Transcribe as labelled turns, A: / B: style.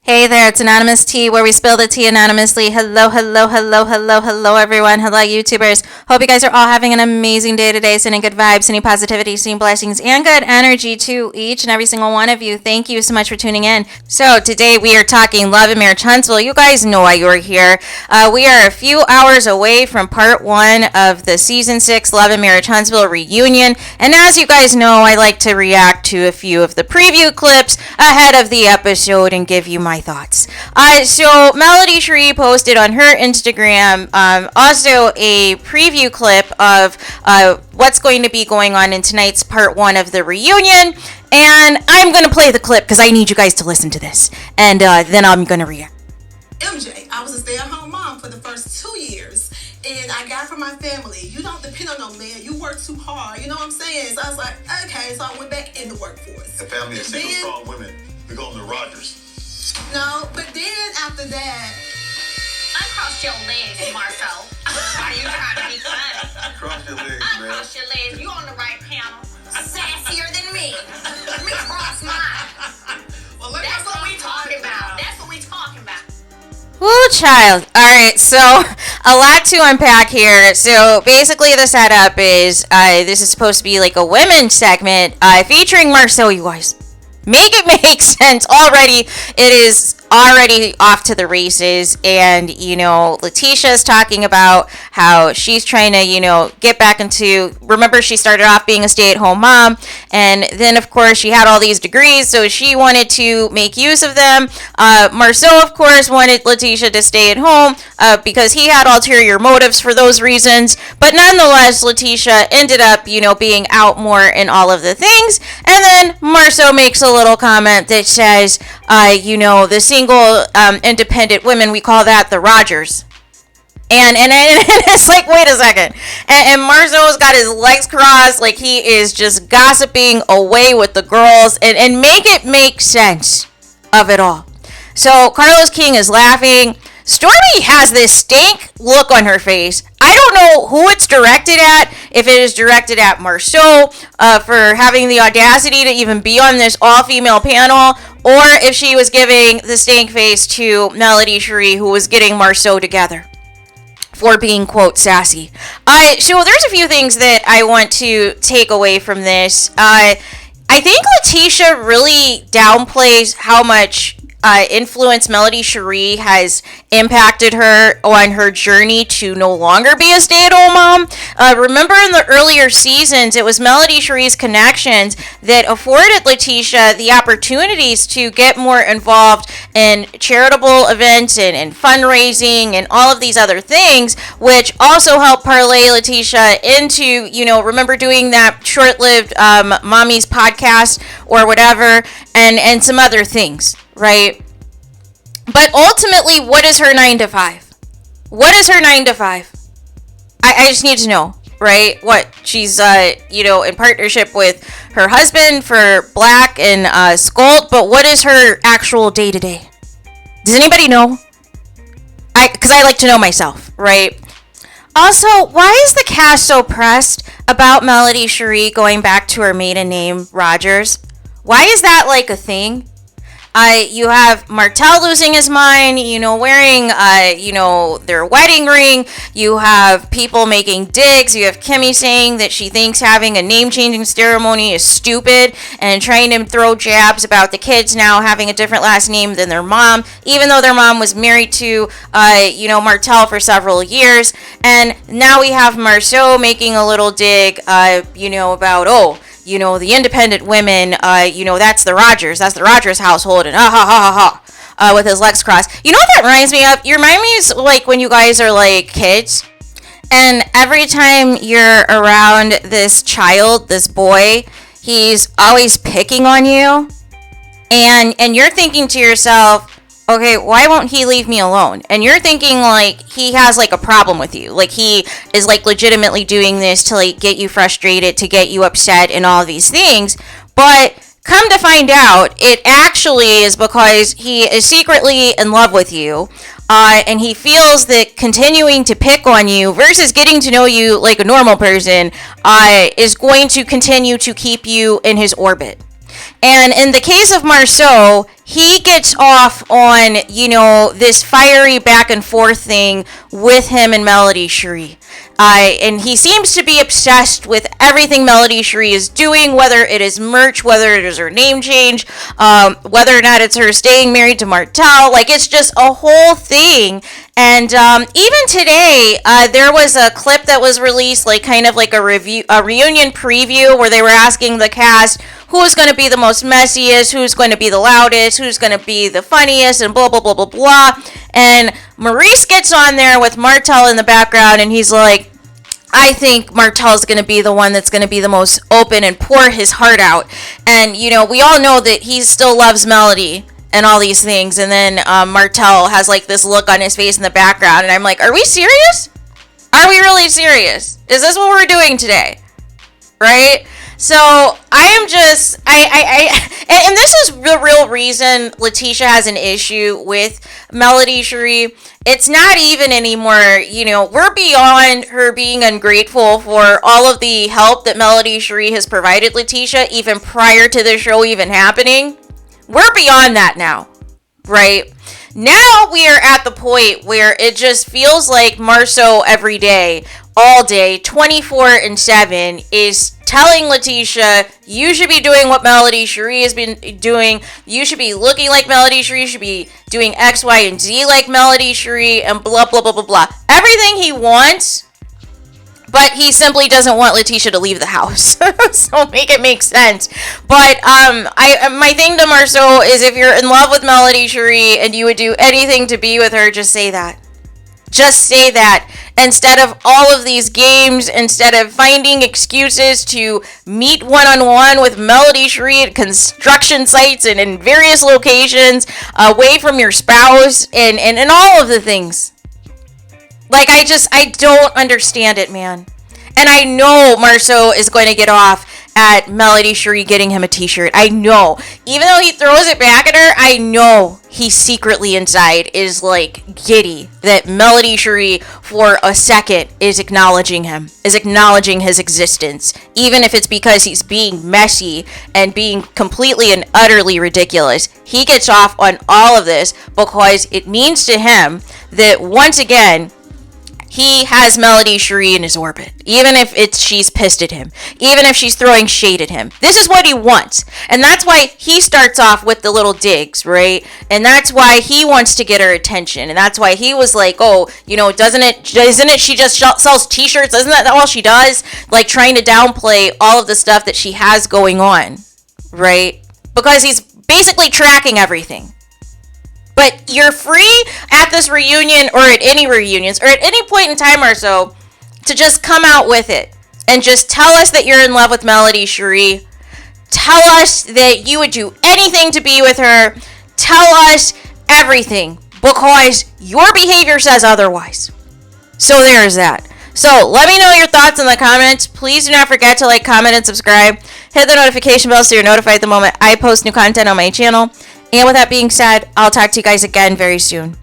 A: Hey there, it's Anonymous Tea, where we spill the tea anonymously. Hello, hello, hello, hello, hello, everyone. Hello, YouTubers. Hope you guys are all having an amazing day today, sending good vibes, sending positivity, sending blessings, and good energy to each and every single one of you. Thank you so much for tuning in. So today we are talking Love and Marriage Huntsville. You guys know why you're here. We are a few hours away from part 1 of the season 6 Love and Marriage Huntsville reunion. And as you guys know, I like to react to a few of the preview clips ahead of the episode and give you my thoughts. So Melody Shari posted on her Instagram also a preview clip of what's going to be going on in tonight's part 1 of the reunion, and I'm going to play the clip because I need you guys to listen to this, and then I'm going to react.
B: MJ, I was a stay-at-home mom for the first 2 years, and I got it from my family. You don't depend on no man. You work too hard. You know what I'm saying? So I was like, okay, so I went back in the workforce.
C: The family of single strong women. We go to RODGERS.
B: No, but then after that,
D: uncross your legs, Marsau. Are you trying to be funny?
C: Cross your legs, man.
D: Uncross your legs. You on the right panel. Sassier than me. Let me cross mine.
B: well,
D: That's what we talking about. That's what we talking about.
A: Woo, child. Alright, so a lot to unpack here. So basically the setup is this is supposed to be like a women's segment featuring Marsau, you guys. Make it make sense already. It is already off to the races, and Letitia's talking about how she's trying to get back into, remember she started off being a stay-at-home mom, and then of course she had all these degrees, so she wanted to make use of them. Marsau of course wanted Letitia to stay at home because he had ulterior motives for those reasons, but nonetheless Letitia ended up being out more in all of the things. And then Marsau makes a little comment that says the single independent women, we call that the RODGERS. And it's like, wait a second. And Marsau's got his legs crossed, like he is just gossiping away with the girls, and make it make sense of it all. So Carlos King is laughing. Stormy has this stank look on her face. I don't know who it's directed at, if it is directed at Marsau for having the audacity to even be on this all-female panel, or if she was giving the stank face to Melody Shari, who was getting Marsau together for being, quote, sassy. So there's a few things that I want to take away from this. I think Letitia really downplays how much influence Melody Shari has impacted her on her journey to no longer be a stay-at-home mom. Remember in the earlier seasons, it was Melody Shari's connections that afforded Letitia the opportunities to get more involved in charitable events and fundraising and all of these other things, which also helped parlay Letitia into, remember doing that short-lived Mommy's podcast or whatever, and some other things. Right? But ultimately, what is her 9 to 5? What is her 9 to 5? I just need to know, right? What? She's, in partnership with her husband for Black and Skolt, but what is her actual day-to-day? Does anybody know? Because I like to know myself, right? Also, why is the cast so pressed about Melody Shari going back to her maiden name, RODGERS? Why is that like a thing? You have Martell losing his mind, wearing, their wedding ring. You have people making digs. You have Kimmy saying that she thinks having a name-changing ceremony is stupid and trying to throw jabs about the kids now having a different last name than their mom, even though their mom was married to, Martell for several years. And now we have Marsau making a little dig, about, the independent women, that's the RODGERS. That's the RODGERS household, and with his legs crossed. You know what that reminds me of? You remind me of, like, when you guys are, like, kids, and every time you're around this child, this boy, he's always picking on you, and you're thinking to yourself, okay, why won't he leave me alone? And you're thinking like he has like a problem with you. Like he is like legitimately doing this to like get you frustrated, to get you upset and all these things. But come to find out, it actually is because he is secretly in love with you. And he feels that continuing to pick on you versus getting to know you like a normal person is going to continue to keep you in his orbit. And in the case of Marsau, he gets off on, this fiery back and forth thing with him and Melody Shari. And he seems to be obsessed with everything Melody Shari is doing, whether it is merch, whether it is her name change, whether or not it's her staying married to Martell. Like, it's just a whole thing. And even today, there was a clip that was released, like kind of like a reunion preview, where they were asking the cast who is going to be the most messiest, who's going to be the loudest, who's going to be the funniest, and blah, blah, blah, blah, blah. And Maurice gets on there with Martell in the background, and he's like, I think Martell's going to be the one that's going to be the most open and pour his heart out. And, we all know that he still loves Melody and all these things. And then Martell has like this look on his face in the background. And I'm like, are we serious? Are we really serious? Is this what we're doing today? Right? So I am just, and this is the real reason Letitia has an issue with Melody Shari. It's not even anymore, we're beyond her being ungrateful for all of the help that Melody Shari has provided Letitia, even prior to the show even happening. We're beyond that now, right? Now we are at the point where it just feels like Marsau every day, all day, 24/7 is telling Letitia, you should be doing what Melody Shari has been doing. You should be looking like Melody Shari. You should be doing X, Y, and Z like Melody Shari, and blah, blah, blah, blah, blah. Everything he wants, but he simply doesn't want Letitia to leave the house. So make it make sense. But my thing to Marsau is, if you're in love with Melody Shari and you would do anything to be with her, just say that. Just say that. Instead of all of these games, instead of finding excuses to meet one-on-one with Melody Shari at construction sites and in various locations, away from your spouse, and all of the things. Like, I don't understand it, man. And I know Marsau is going to get off at Melody Shari getting him a t-shirt. I know. Even though he throws it back at her, I know he secretly inside is like giddy that Melody Shari for a second is acknowledging him, is acknowledging his existence, even if it's because he's being messy and being completely and utterly ridiculous. He gets off on all of this because it means to him that, once again, he has Melody Shari in his orbit, even if she's pissed at him, even if she's throwing shade at him. This is what he wants, and that's why he starts off with the little digs, right? And that's why he wants to get her attention, and that's why he was like, oh, isn't it she just sells t-shirts? Isn't that all she does? Like, trying to downplay all of the stuff that she has going on, right? Because he's basically tracking everything. But you're free at this reunion, or at any reunions, or at any point in time or so, to just come out with it. And just tell us that you're in love with Melody Shari. Tell us that you would do anything to be with her. Tell us everything. Because your behavior says otherwise. So there's that. So let me know your thoughts in the comments. Please do not forget to like, comment, and subscribe. Hit the notification bell so you're notified the moment I post new content on my channel. And with that being said, I'll talk to you guys again very soon.